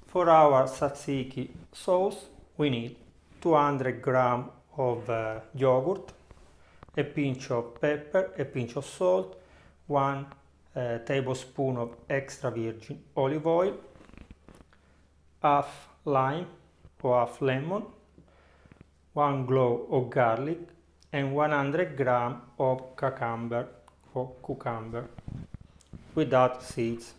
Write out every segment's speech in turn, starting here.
For our tzatziki sauce, we need 200 grams of yogurt, a pinch of pepper, a pinch of salt, 1 tablespoon of extra virgin olive oil, half lime or half lemon, 1 clove of garlic, and 100 grams of cucumber without seeds.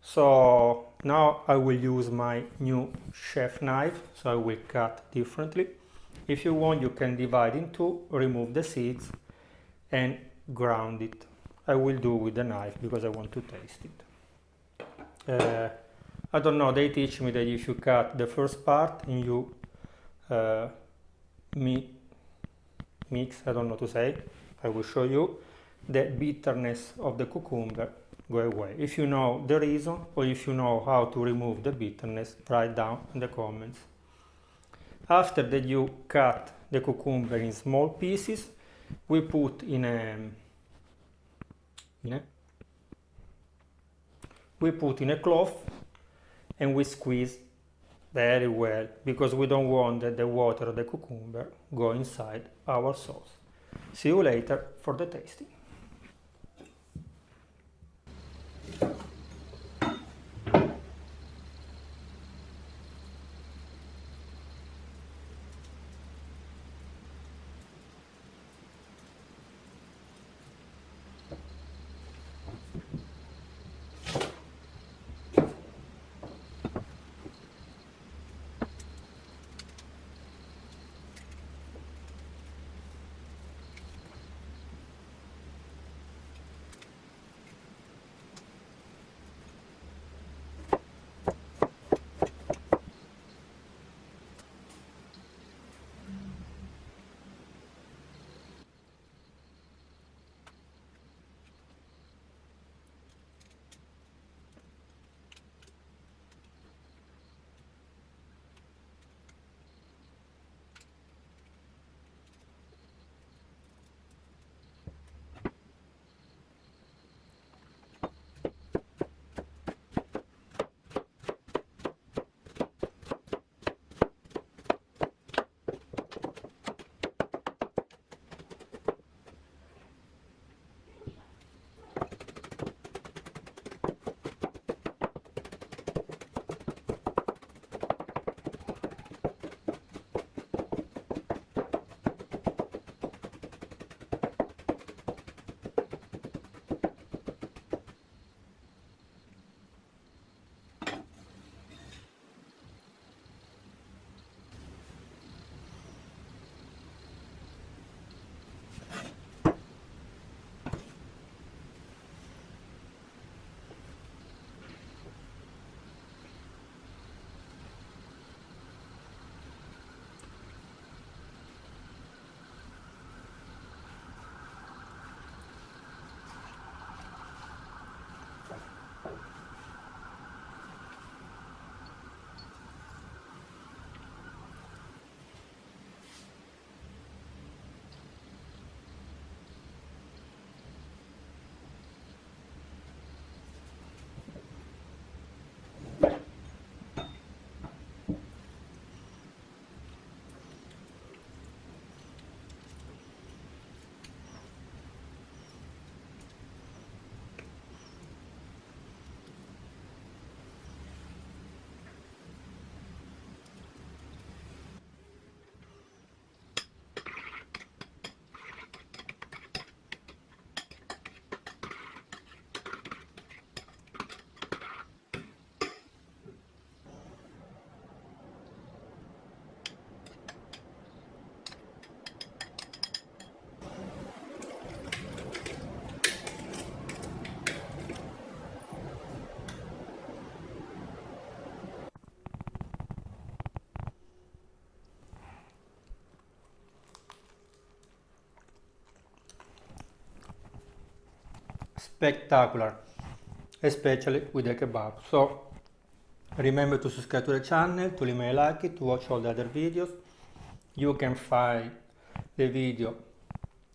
So now I will use my new chef knife, so I will cut differently. If you want, you can divide in two, remove the seeds and ground it. I will do with the knife because I want to taste it. I don't know, they teach me that if you cut the first part and you mix, I don't know to say, I will show you, the bitterness of the cucumber go away. If you know the reason or if you know how to remove the bitterness, write down in the comments. After that you cut the cucumber in small pieces, we put in a cloth and we squeeze very well because we don't want that the water of the cucumber go inside our sauce. See you later for the tasting. Spectacular, especially with the kebab. So Remember to subscribe to the channel, to leave me a like it, to watch all the other videos. You can find the video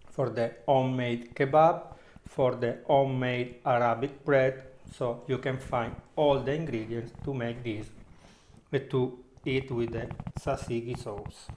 for the homemade kebab, for the homemade Arabic bread, so you can find all the ingredients to make this and to eat with the tzatziki sauce.